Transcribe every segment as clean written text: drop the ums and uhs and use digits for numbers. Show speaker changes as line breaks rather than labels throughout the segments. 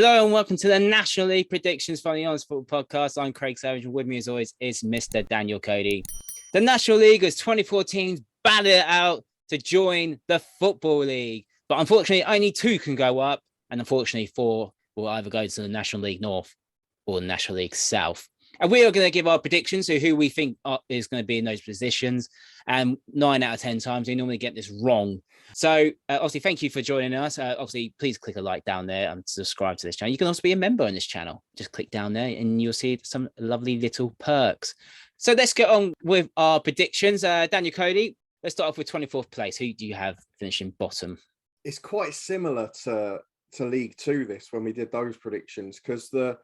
Hello and welcome to the National League Predictions from the Honest Football Podcast. I'm Craig Savage and with me as always is Mr. Daniel Cody. The National League has 24 teams battled it out to join the Football League. But unfortunately, only 2 can go up. And unfortunately, 4 will either go to the National League North or the National League South. And we are going to give our predictions of who we think is going to be in those positions. And 9 out of 10 times, we normally get this wrong. So obviously, thank you for joining us. Obviously, please click a like down there and subscribe to this channel. You can also be a member on this channel. Just click down there and you'll see some lovely little perks. So let's get on with our predictions. Daniel Cody, let's start off with 24th place. Who do you have finishing bottom?
It's quite similar to League Two this when we did those predictions, because the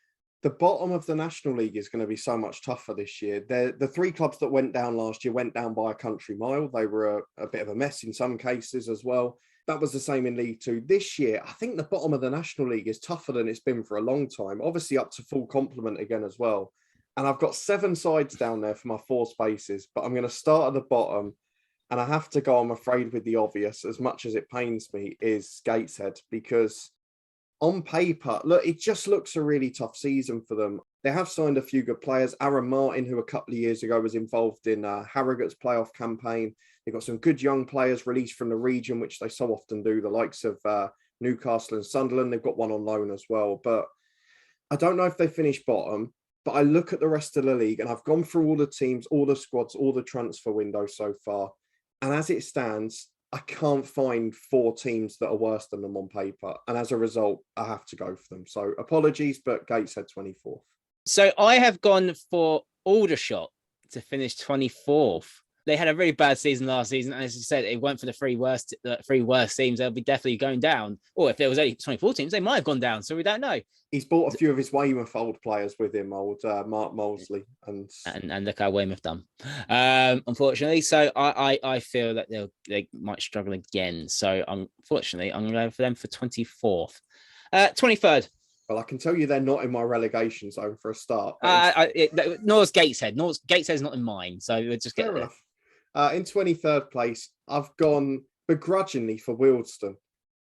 bottom of the National League is going to be so much tougher this year. The 3 clubs that went down last year went down by a country mile. They were a bit of a mess in some cases as well. That was the same in League Two. This year, I think the bottom of the National League is tougher than it's been for a long time. Obviously up to full complement again as well. And I've got 7 sides down there for my 4 spaces, but I'm going to start at the bottom. And I have to go, I'm afraid, with the obvious, as much as it pains me, is Gateshead, because on paper, look, it just looks a really tough season for them. They have signed a few good players. Aaron Martin, who a couple of years ago was involved in Harrogate's playoff campaign. They've got some good young players released from the region, which they so often do, the likes of Newcastle and Sunderland. They've got one on loan as well. But I don't know if they finish bottom, but I look at the rest of the league and I've gone through all the teams, all the squads, all the transfer windows so far. And as it stands, I can't find 4 teams that are worse than them on paper. And as a result, I have to go for them. So apologies, but Gateshead 24th.
So I have gone for Aldershot to finish 24th. They had a really bad season last season. And as you said, it went for the 3 worst teams. They'll be definitely going down. Or if there was only 24 teams, they might have gone down. So we don't know.
He's bought a few of his Weymouth old players with him, Mark Molesley. And
look how Weymouth done, unfortunately. So I feel that they might struggle again. So unfortunately, I'm going to go for them for 24th. 23rd.
Well, I can tell you they're not in my relegation zone for a start.
Nor's Gateshead. Gateshead's not in mine. So we'll just get there.
In 23rd place, I've gone begrudgingly for Wealdstone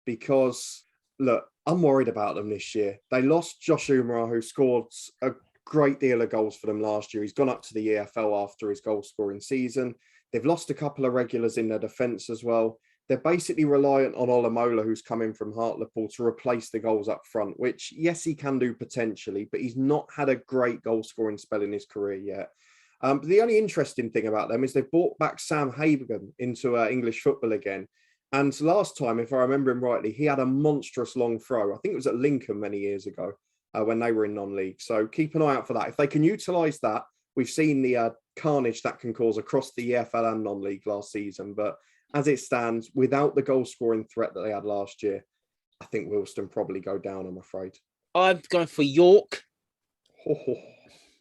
because, look, I'm worried about them this year. They lost Josh Umrah, who scored a great deal of goals for them last year. He's gone up to the EFL after his goal-scoring season. They've lost a couple of regulars in their defence as well. They're basically reliant on Olamola, who's come in from Hartlepool, to replace the goals up front, which, yes, he can do potentially, but he's not had a great goal-scoring spell in his career yet. But the only interesting thing about them is they've brought back Sam Hagan into English football again. And last time, if I remember him rightly, he had a monstrous long throw. I think it was at Lincoln many years ago when they were in non-league. So keep an eye out for that. If they can utilise that, we've seen the carnage that can cause across the EFL and non-league last season. But as it stands, without the goal-scoring threat that they had last year, I think Wealdstone probably go down, I'm afraid.
I'm going for York.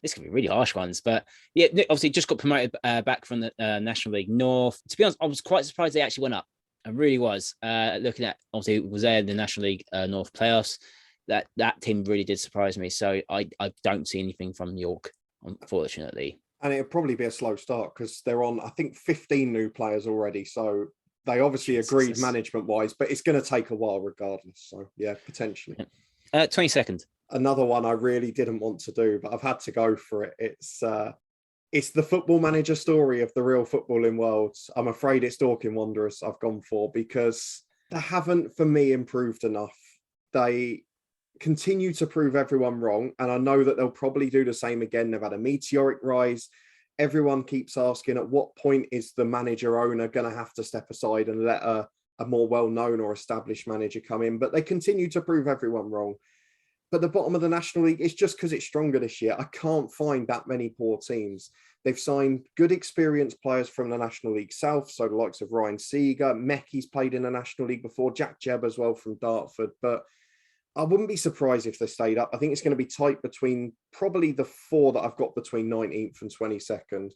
This could be really harsh ones, but yeah, obviously just got promoted back from the National League North. To be honest, I was quite surprised they actually went up. I really was. Looking at, obviously, it was there in the National League North playoffs. That team really did surprise me. So I don't see anything from York, unfortunately.
And it'll probably be a slow start because they're on, I think, 15 new players already. So they obviously agreed management-wise, but it's going to take a while regardless. So, yeah, potentially.
22nd.
Another one I really didn't want to do, but I've had to go for it. It's the Football Manager story of the real footballing world. I'm afraid it's Dorking Wanderers I've gone for because they haven't, for me, improved enough. They continue to prove everyone wrong, and I know that they'll probably do the same again. They've had a meteoric rise. Everyone keeps asking, at what point is the manager-owner going to have to step aside and let a more well-known or established manager come in? But they continue to prove everyone wrong. But the bottom of the National League, it's just because it's stronger this year. I can't find that many poor teams. They've signed good experienced players from the National League South, so the likes of Ryan Seeger, Mecky's played in the National League before, Jack Jebb as well from Dartford. But I wouldn't be surprised if they stayed up. I think it's going to be tight between probably the 4 that I've got between 19th and 22nd.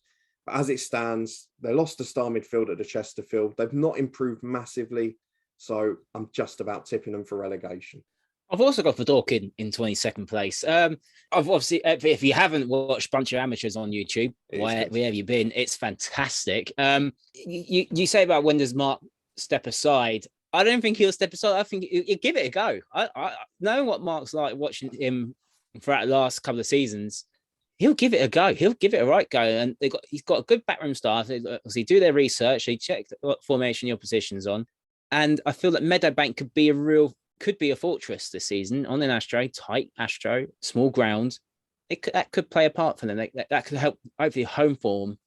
But as it stands, they lost a star midfield at the Chesterfield. They've not improved massively, so I'm just about tipping them for relegation.
I've also got for Dorking in 22nd place. I've obviously, if you haven't watched Bunch of Amateurs on YouTube, where have you been? It's fantastic. You say about when does Mark step aside? I don't think he'll step aside. I think he'll give it a go. I knowing what Mark's like, watching him throughout the last couple of seasons, he'll give it a go. He'll give it a right go. And he's got a good backroom staff. They obviously do their research. They check what formation your position's on. And I feel that Meadowbank could be a fortress this season on an tight Astro, small ground. That could play a part for them. That could help. Hopefully, home form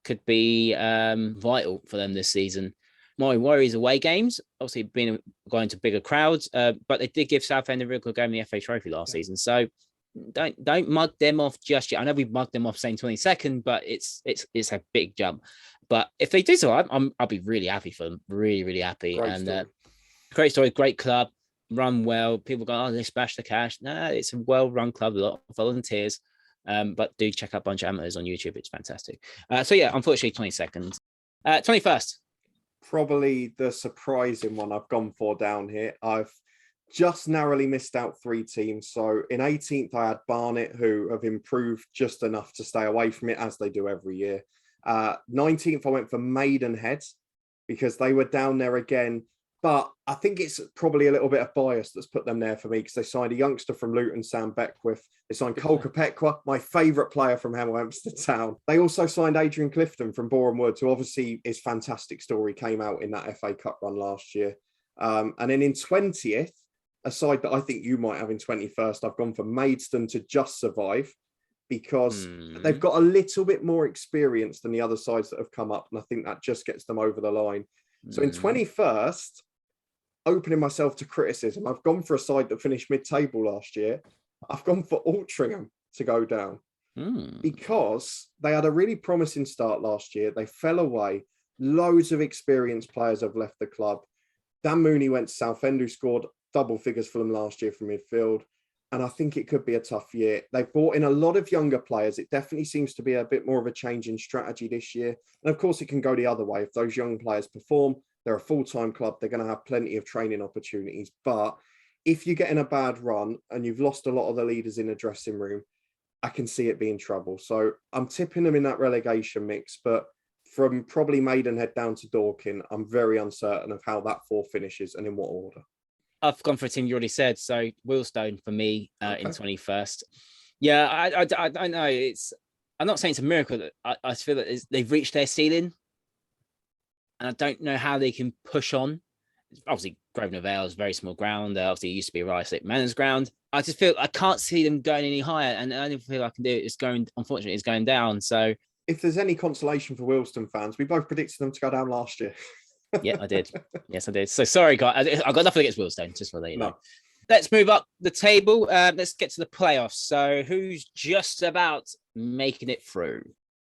could be vital for them this season. My worries away games, obviously going to bigger crowds, but they did give Southend a real good game in the FA Trophy last season. So don't mug them off just yet. I know we mugged them off saying 22nd, but it's a big jump. But if they do so, I'll be really happy for them. Really, really happy. Great story, great club, run well. People go, oh, they splash the cash. No, it's a well-run club, a lot of volunteers. But do check out a bunch of amateurs on YouTube. It's fantastic. So yeah, unfortunately, 22nd. 21st.
Probably the surprising one I've gone for down here. I've just narrowly missed out 3 teams. So in 18th, I had Barnet, who have improved just enough to stay away from it, as they do every year. 19th, I went for Maidenhead because they were down there again. But I think it's probably a little bit of bias that's put them there for me, because they signed a youngster from Luton, Sam Beckwith. They signed Cole Kopekwa, my favourite player from Hemel Hempstead Town. They also signed Adrian Clifton from Boreham Wood, who obviously is fantastic story, came out in that FA Cup run last year. And then in 20th, a side that I think you might have in 21st, I've gone for Maidstone to just survive, because they've got a little bit more experience than the other sides that have come up. And I think that just gets them over the line. So in 21st, opening myself to criticism, I've gone for a side that finished mid-table last year. I've gone for Altrincham to go down because they had a really promising start last year. They fell away. Loads of experienced players have left the club. Dan Mooney went to Southend, who scored double figures for them last year from midfield. And I think it could be a tough year. They've brought in a lot of younger players. It definitely seems to be a bit more of a change in strategy this year. And of course, it can go the other way. If those young players perform, they're a full-time club. They're going to have plenty of training opportunities. But if you get in a bad run and you've lost a lot of the leaders in the dressing room, I can see it being trouble. So I'm tipping them in that relegation mix. But from probably Maidenhead down to Dorking, I'm very uncertain of how that 4 finishes and in what order.
I've gone for a team you already said. So Wheelstone for me in 21st. Yeah, I don't know. I'm not saying it's a miracle. I feel that they've reached their ceiling. And I don't know how they can push on. Obviously, Grosvenor Vale is very small ground. Obviously, it used to be Rice Manors ground. I just feel I can't see them going any higher. And the only thing I can do is unfortunately, it's going down. So
if there's any consolation for Wheelstone fans, we both predicted them to go down last year.
Yeah, I did. Yes, I did. So sorry, guys. I've got nothing against Wheelstone, just for that, you know. Let's move up the table. Let's get to the playoffs. So who's just about making it through?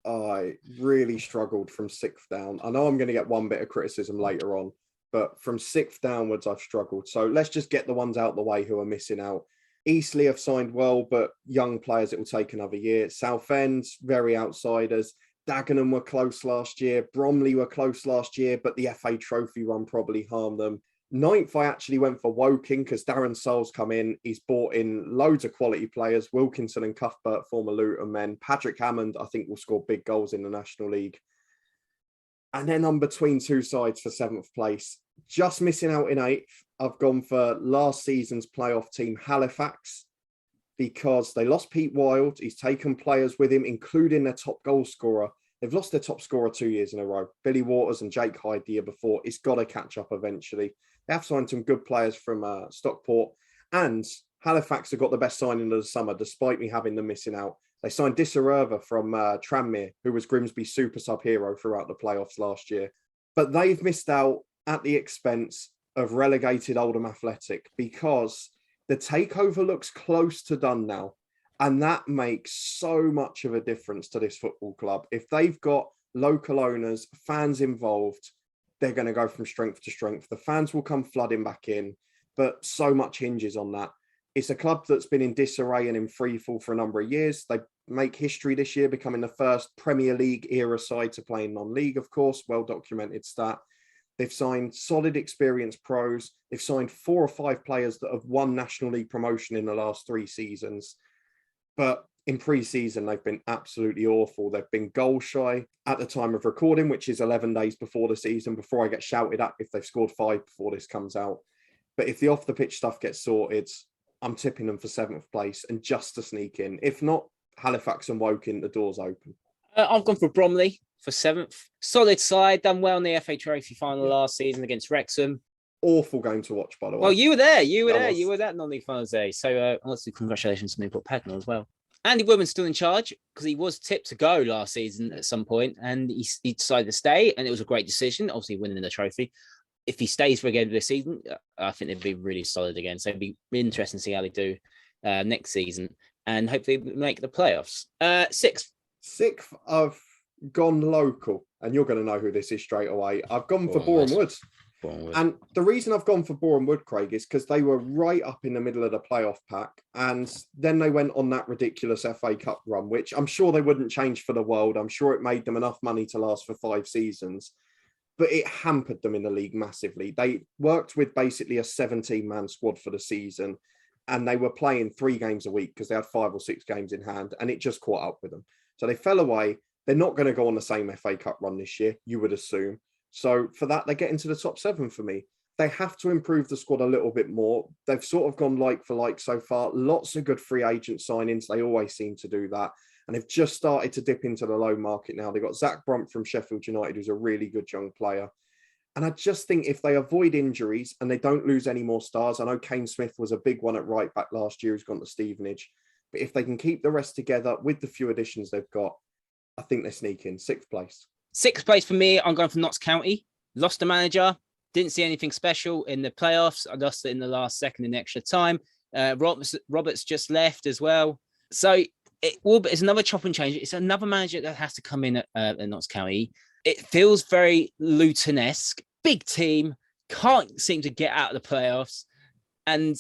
I really struggled from 6th down. I know I'm going to get one bit of criticism later on, but from 6th downwards, I've struggled. So let's just get the ones out the way who are missing out. Eastleigh have signed well, but young players, it will take another year. Southend, very outsiders. Dagenham were close last year. Bromley were close last year, but the FA Trophy run probably harmed them. 9th, I actually went for Woking because Darren Soule's come in. He's brought in loads of quality players. Wilkinson and Cuthbert, former Luton men. Patrick Hammond, I think, will score big goals in the National League. And then I'm between 2 sides for 7th place. Just missing out in 8th, I've gone for last season's playoff team, Halifax, because they lost Pete Wild. He's taken players with him, including their top goal scorer. They've lost their top scorer 2 years in a row. Billy Waters and Jake Hyde the year before. It's got to catch up eventually. They have signed some good players from Stockport. And Halifax have got the best signing of the summer, despite me having them missing out. They signed Disarova from Tranmere, who was Grimsby's super sub hero throughout the playoffs last year. But they've missed out at the expense of relegated Oldham Athletic, because the takeover looks close to done now. And that makes so much of a difference to this football club. If they've got local owners, fans involved, they're going to go from strength to strength. The fans will come flooding back in, but so much hinges on that. It's a club that's been in disarray and in freefall for a number of years. They make history this year, becoming the first Premier League era side to play in non-league, of course, well-documented stat. They've signed solid, experienced pros. They've signed 4 or 5 players that have won National League promotion in the last 3 seasons. But in pre-season, they've been absolutely awful. They've been goal shy at the time of recording, which is 11 days before the season, before I get shouted at if they've scored 5 before this comes out. But if the off-the-pitch stuff gets sorted, I'm tipping them for 7th place and just to sneak in. If not, Halifax and Woking, the door's open.
I've gone for Bromley for 7th. Solid side, done well in the FA Trophy final last season against Wrexham.
Awful game to watch, by the way.
Well, you were there. You were at non-league finals day. So honestly, congratulations to Newport Pagnell as well. Andy Woodman's still in charge because he was tipped to go last season at some point, and he decided to stay, and it was a great decision, obviously winning the trophy. If he stays for again this season, I think they'd be really solid again. So it'd be interesting to see how they do next season, and hopefully make the playoffs. 6th.
6th, I've gone local, and you're going to know who this is straight away. I've gone for Boreham Wood. And the reason I've gone for Boreham Wood, Craig, is because they were right up in the middle of the playoff pack. And then they went on that ridiculous FA Cup run, which I'm sure they wouldn't change for the world. I'm sure it made them enough money to last for 5 seasons. But it hampered them in the league massively. They worked with basically a 17-man squad for the season. And they were playing 3 games a week because they had 5 or 6 games in hand. And it just caught up with them. So they fell away. They're not going to go on the same FA Cup run this year, you would assume. So for that, they get into the top 7 for me. They have to improve the squad a little bit more. They've sort of gone like for like so far. Lots of good free agent signings. They always seem to do that. And they've just started to dip into the low market now. They've got Zach Brunt from Sheffield United, who's a really good young player. And I just think if they avoid injuries and they don't lose any more stars, I know Kane Smith was a big one at right back last year, who's gone to Stevenage. But if they can keep the rest together with the few additions they've got, I think they sneak in 6th place.
6th place for me, I'm going for Notts County. Lost the manager. Didn't see anything special in the playoffs. I lost it in the last second in extra time. Roberts just left as well. So it's another chop and change. It's another manager that has to come in at Notts County. It feels very Luton-esque. Big team. Can't seem to get out of the playoffs. And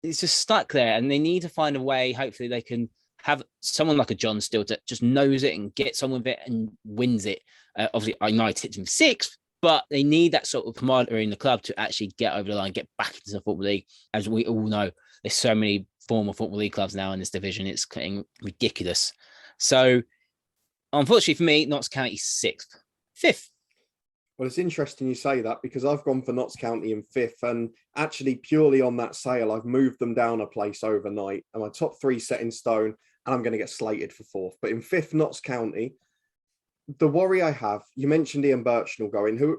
it's just stuck there. And they need to find a way. Hopefully they can have someone like a John Still to just knows it and gets on with it and wins it. Obviously, I know I tipped him 6th, but they need that sort of camaraderie in the club to actually get over the line, get back into the Football League. As we all know, there's so many former Football League clubs now in this division. It's getting ridiculous. So, unfortunately for me, Notts County 6th. 5th.
Well, it's interesting you say that because I've gone for Notts County in 5th, and actually purely on that sale, I've moved them down a place overnight, and my top 3 set in stone, and I'm going to get slated for 4th. But in 5th, Notts County, the worry I have, you mentioned Ian Birchnell going, who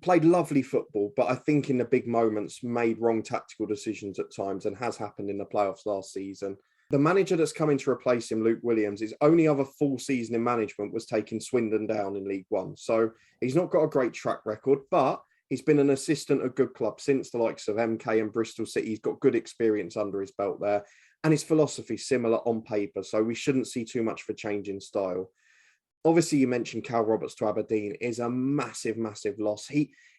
played lovely football, but I think in the big moments made wrong tactical decisions at times, and has happened in the playoffs last season. The manager that's coming to replace him, Luke Williams, his only other full season in management was taking Swindon down in League One. So he's not got a great track record, but he's been an assistant at good clubs since the likes of MK and Bristol City. He's got good experience under his belt there. And his philosophy is similar on paper. So we shouldn't see too much of a change in style. Obviously, you mentioned Cal Roberts to Aberdeen is a massive, massive loss.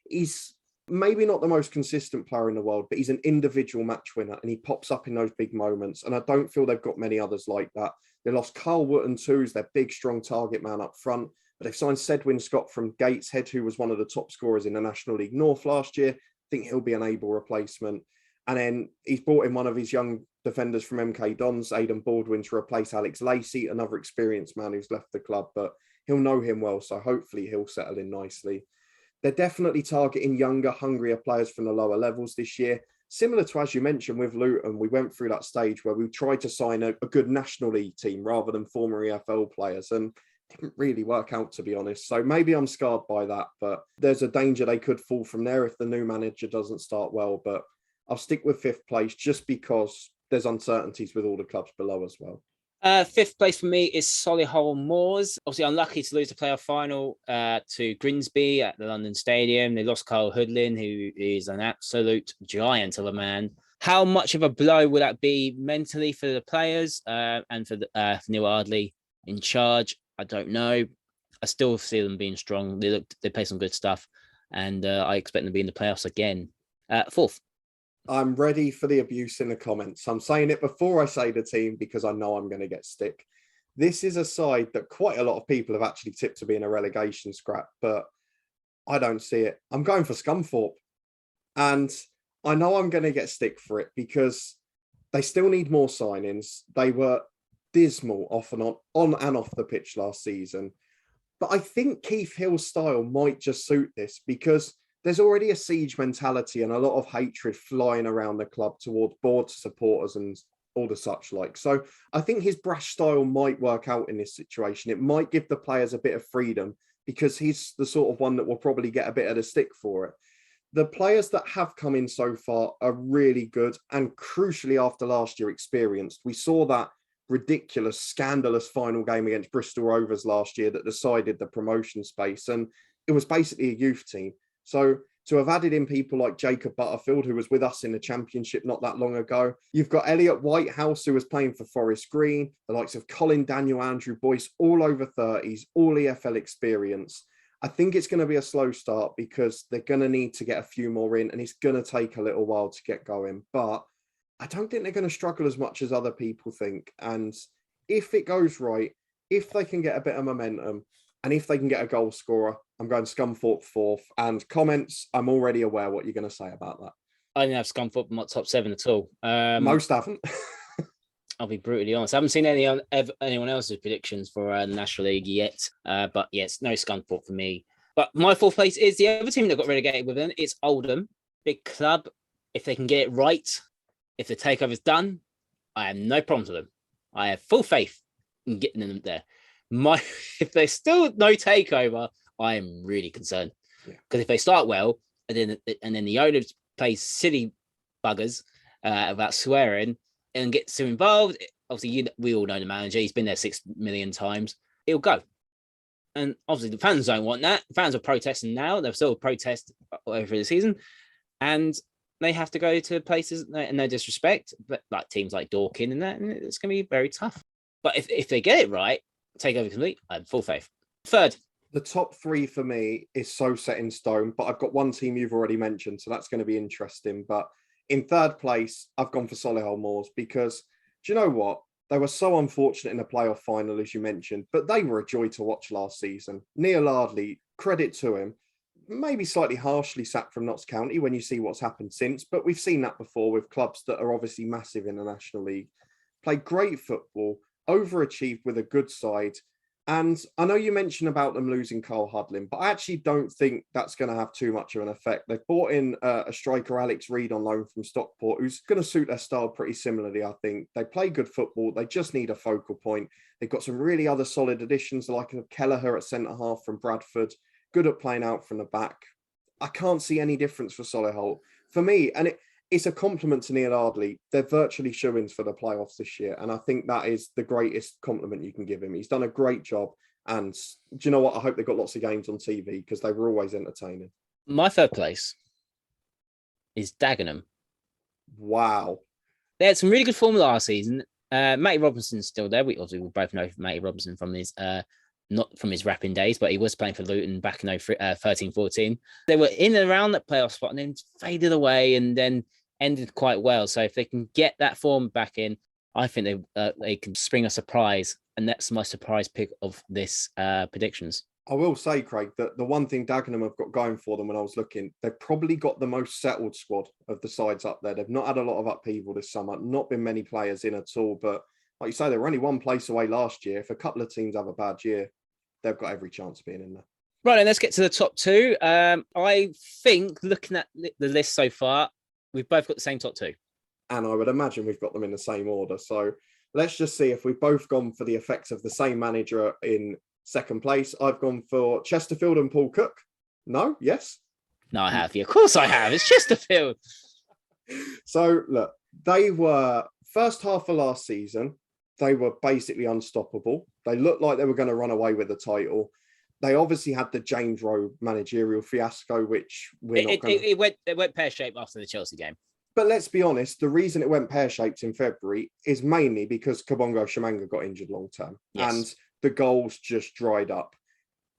He's maybe not the most consistent player in the world, but he's an individual match winner and he pops up in those big moments. And I don't feel they've got many others like that. They lost Carl Wootton too, who's their big, strong target man up front. But they've signed Sedwin Scott from Gateshead, who was one of the top scorers in the National League North last year. I think he'll be an able replacement. And then he's brought in one of his young defenders from MK Dons, Aidan Baldwin, to replace Alex Lacey, another experienced man who's left the club, but he'll know him well, so hopefully he'll settle in nicely. They're definitely targeting younger, hungrier players from the lower levels this year. Similar to, as you mentioned, with Luton, we went through that stage where we tried to sign a good National League team rather than former EFL players, and it didn't really work out, to be honest. So maybe I'm scarred by that, but there's a danger they could fall from there if the new manager doesn't start well. But I'll stick with 5th place just because there's uncertainties with all the clubs below as well.
5th place for me is Solihull Moors. Obviously, unlucky to lose the playoff final to Grimsby at the London Stadium. They lost Carl Hoodlin, who is an absolute giant of a man. How much of a blow would that be mentally for the players and for Neil Ardley in charge? I don't know. I still see them being strong. They play some good stuff, and I expect them to be in the playoffs again. 4th.
I'm ready for the abuse in the comments. I'm saying it before I say the team because I know I'm going to get stick. This is a side that quite a lot of people have actually tipped to be in a relegation scrap, but I don't see it. I'm going for Scunthorpe. And I know I'm going to get stick for it because they still need more signings. They were dismal on and off the pitch last season. But I think Keith Hill's style might just suit this because there's already a siege mentality and a lot of hatred flying around the club towards board supporters and all the such like. So I think his brash style might work out in this situation. It might give the players a bit of freedom because he's the sort of one that will probably get a bit of the stick for it. The players that have come in so far are really good and crucially after last year experienced. We saw that ridiculous, scandalous final game against Bristol Rovers last year that decided the promotion space. And it was basically a youth team. So to have added in people like Jacob Butterfield, who was with us in the Championship not that long ago. You've got Elliot Whitehouse, who was playing for Forest Green, the likes of Colin Daniel, Andrew Boyce, all over 30s, all EFL experience. I think it's going to be a slow start because they're going to need to get a few more in and it's going to take a little while to get going. But I don't think they're going to struggle as much as other people think. And if it goes right, if they can get a bit of momentum and if they can get a goal scorer, I'm going Scunthorpe fourth. And comments, I'm already aware what you're going to say about that.
I didn't have Scunthorpe not top 7 at all.
Most haven't.
I'll be brutally honest. I haven't seen anyone else's predictions for the National League yet. But yes, no Scunthorpe for me. But my fourth place is the other team that got relegated within. It's Oldham, big club. If they can get it right, if the takeover's done, I have no problems with them. I have full faith in getting them there. If there's still no takeover, I am really concerned. Because if they start well, and then the owners play silly buggers about swearing and get too involved, obviously we all know the manager. He's been there 6 million times. It'll go. And obviously the fans don't want that. The fans are protesting now. They'll still protest over the season. And they have to go to places, no disrespect, but like teams like Dorking and that, and it's going to be very tough. But if they get it right, take over complete, I have full faith. Third.
The top three for me is so set in stone, but I've got one team you've already mentioned, so that's going to be interesting. But in third place, I've gone for Solihull Moors because, do you know what? They were so unfortunate in the playoff final, as you mentioned, but they were a joy to watch last season. Neil Ardley, credit to him, maybe slightly harshly sacked from Notts County when you see what's happened since, but we've seen that before with clubs that are obviously massive in the National League. Played great football, overachieved with a good side. And I know you mentioned about them losing Carl Hudlin, but I actually don't think that's going to have too much of an effect. They've brought in a striker, Alex Reid, on loan from Stockport, who's going to suit their style pretty similarly, I think. They play good football. They just need a focal point. They've got some really other solid additions, like Kelleher at centre-half from Bradford, good at playing out from the back. I can't see any difference for Solihull. For me, and it's a compliment to Neil Ardley. They're virtually shoo-ins for the playoffs this year. And I think that is the greatest compliment you can give him. He's done a great job. And do you know what? I hope they've got lots of games on TV because they were always entertaining.
My third place is Dagenham.
Wow.
They had some really good form last season. Matty Robinson's still there. We both know Matty Robinson from his not from his rapping days, but he was playing for Luton back in 13-14. They were in and around that playoff spot and then faded away and then ended quite well. So if they can get that form back in, I think they can spring a surprise. And that's my surprise pick of this predictions.
I will say, Craig, that the one thing Dagenham have got going for them when I was looking, they've probably got the most settled squad of the sides up there. They've not had a lot of upheaval this summer, not been many players in at all. But like you say, they were only one place away last year. If a couple of teams have a bad year, they've got every chance of being in there.
Right, and let's get to the top two. I think, looking at the list so far, we've both got the same top two.
And I would imagine we've got them in the same order. So let's just see if we've both gone for the effects of the same manager in second place. I've gone for Chesterfield and Paul Cook. No? Yes?
No, I have. Yeah, of course I have. It's Chesterfield.
So, look, they were first half of last season, they were basically unstoppable. They looked like they were going to run away with the title. They obviously had the James Rowe managerial fiasco, which
it went pear-shaped after the Chelsea game.
But let's be honest, the reason it went pear-shaped in February is mainly because Kabongo Shamanga got injured long-term. Yes. And the goals just dried up.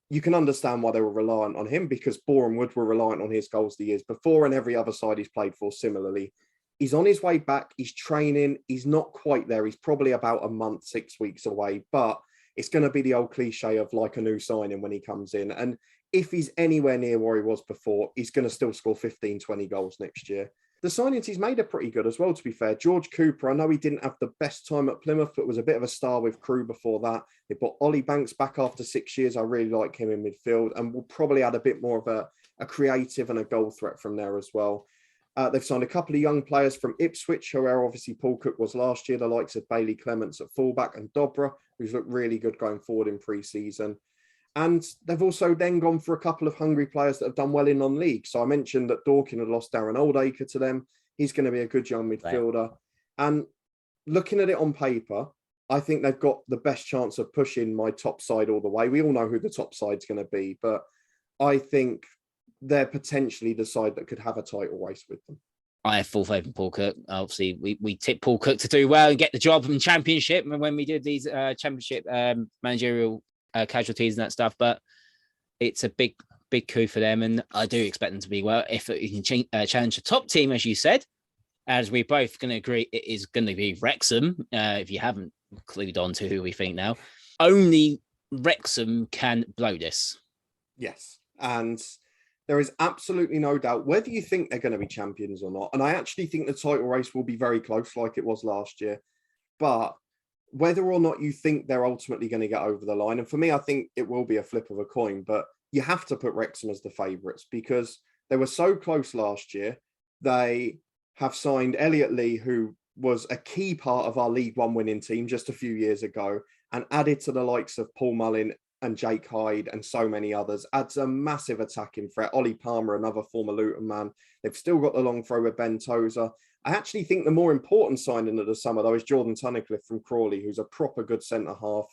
You can understand why they were reliant on him because Boreham Wood were reliant on his goals the years before and every other side he's played for similarly. He's on his way back. He's training. He's not quite there. He's probably about a month, 6 weeks away. But it's going to be the old cliche of like a new signing when he comes in. And if he's anywhere near where he was before, he's going to still score 15, 20 goals next year. The the signings he's made are pretty good as well, to be fair. George Cooper, I know he didn't have the best time at Plymouth, but was a bit of a star with Crewe before that. They brought Ollie Banks back after 6 years. I really like him in midfield, and will probably add a bit more of a creative and a goal threat from there as well. They've signed a couple of young players from Ipswich, who are obviously Paul Cook was last year, the likes of Bailey Clements at fullback and Dobra, who's looked really good going forward in pre-season. And they've also then gone for a couple of hungry players that have done well in non-league. So I mentioned that Dorking had lost Darren Oldacre to them. He's going to be a good young midfielder. And looking at it on paper, I think they've got the best chance of pushing my top side all the way. We all know who the top side's going to be, but I think they're potentially the side that could have a title race with them.
I have full faith in Paul Cook. Obviously, we tipped Paul Cook to do well and get the job in Championship when we did these Championship managerial casualties and that stuff. But it's a big coup for them, and I do expect them to be well. If you can challenge a top team, as you said, as we both going to agree, it is going to be Wrexham. If you haven't clued on to who we think now, only Wrexham can blow this.
Yes, and there is absolutely no doubt whether you think they're going to be champions or not. And I actually think the title race will be very close, like it was last year. But whether or not you think they're ultimately going to get over the line, and for me, I think it will be a flip of a coin. But you have to put Wrexham as the favourites because they were so close last year. They have signed Elliot Lee, who was a key part of our League One winning team just a few years ago, and added to the likes of Paul Mullin and Jake Hyde and so many others, adds a massive attacking threat. Ollie Palmer, another former Luton man. They've still got the long throw with Ben Tozer. I actually think the more important signing of the summer, though, is Jordan Tunnicliffe from Crawley, who's a proper good centre-half,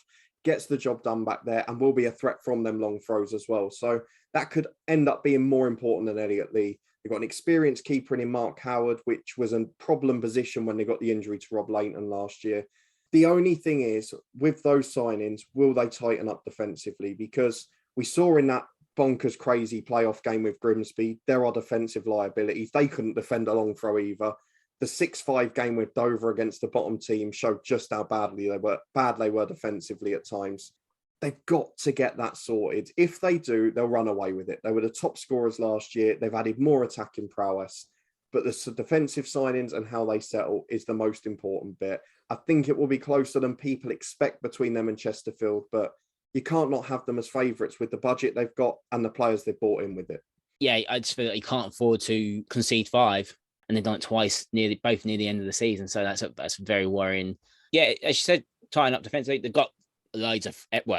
gets the job done back there and will be a threat from them long throws as well. So that could end up being more important than Elliot Lee. They've got an experienced keeper in Mark Howard, which was a problem position when they got the injury to Rob Layton last year. The only thing is, with those signings, will they tighten up defensively? Because we saw in that bonkers, crazy playoff game with Grimsby, there are defensive liabilities. They couldn't defend a long throw either. The 6-5 game with Dover against the bottom team showed just how bad they were defensively at times. They've got to get that sorted. If they do, they'll run away with it. They were the top scorers last year. They've added more attacking prowess. But the defensive signings and how they settle is the most important bit. I think it will be closer than people expect between them and Chesterfield, but you can't not have them as favourites with the budget they've got and the players they've bought in with it.
Yeah, I just feel like you can't afford to concede 5, and they've done it twice, both near the end of the season. So that's very worrying. Yeah, as you said, tying up defensively, they've got loads of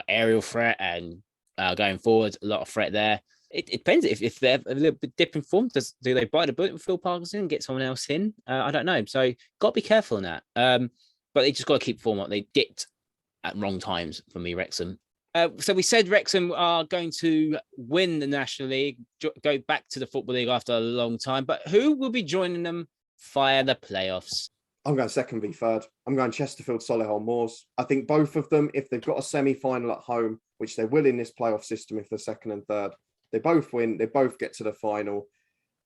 aerial threat and going forward, a lot of threat there. It depends if they're a little bit dip in form. Do they bite the bullet with Phil Parkinson and get someone else in? I don't know. So got to be careful on that. But they just got to keep form up. They dipped at wrong times for me, Wrexham. So we said Wrexham are going to win the National League, go back to the Football League after a long time. But who will be joining them via the playoffs?
I'm going second v third. I'm going Chesterfield, Solihull Moors. I think both of them, if they've got a semi-final at home, which they will in this playoff system if they're second and third, they both win. They both get to the final.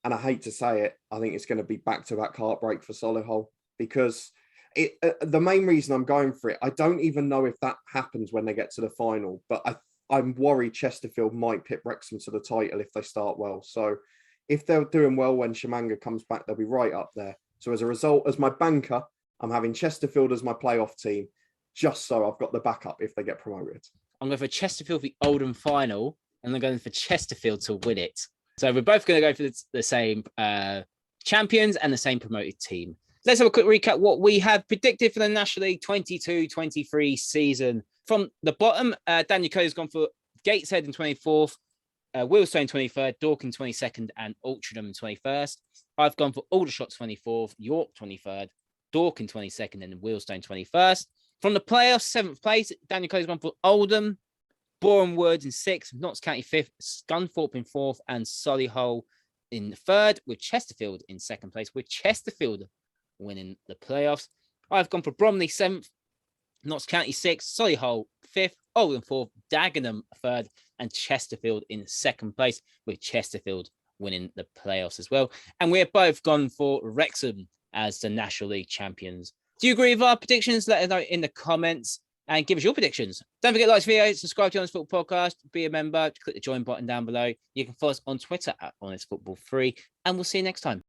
And I hate to say it, I think it's going to be back-to-back heartbreak for Solihull because the main reason I'm going for it, I don't even know if that happens when they get to the final, but I'm worried Chesterfield might pip Wrexham to the title if they start well. So if they're doing well when Shamanga comes back, they'll be right up there. So as a result, as my banker, I'm having Chesterfield as my playoff team, just so I've got the backup if they get promoted.
I'm going for Chesterfield for the Oldham final, and I'm going for Chesterfield to win it. So we're both going to go for the same champions and the same promoted team. Let's have a quick recap what we have predicted for the National League 22-23 season. From the bottom, Daniel Cody's gone for Gateshead in 24th, Wealdstone 23rd, Dorking 22nd, and Altrincham 21st. I've gone for Aldershot 24th, York 23rd, Dorking 22nd, and Wealdstone 21st. From the playoffs, 7th place, Daniel Cody's gone for Oldham, Boreham Wood in 6th, Notts County 5th, Scunthorpe in 4th, and Solihull in 3rd, with Chesterfield in 2nd place, with Chesterfield winning the playoffs. I've gone for Bromley 7th, Notts County 6th, Solihull 5th, Oldham 4th, Dagenham 3rd, and Chesterfield in 2nd place, with Chesterfield winning the playoffs as well. And we're both gone for Wrexham as the National League champions. Do you agree with our predictions? Let us know in the comments and give us your predictions. Don't forget to like this video, subscribe to Honest Football Podcast, be a member, click the join button down below. You can follow us on Twitter at Honest Football 3, and we'll see you next time.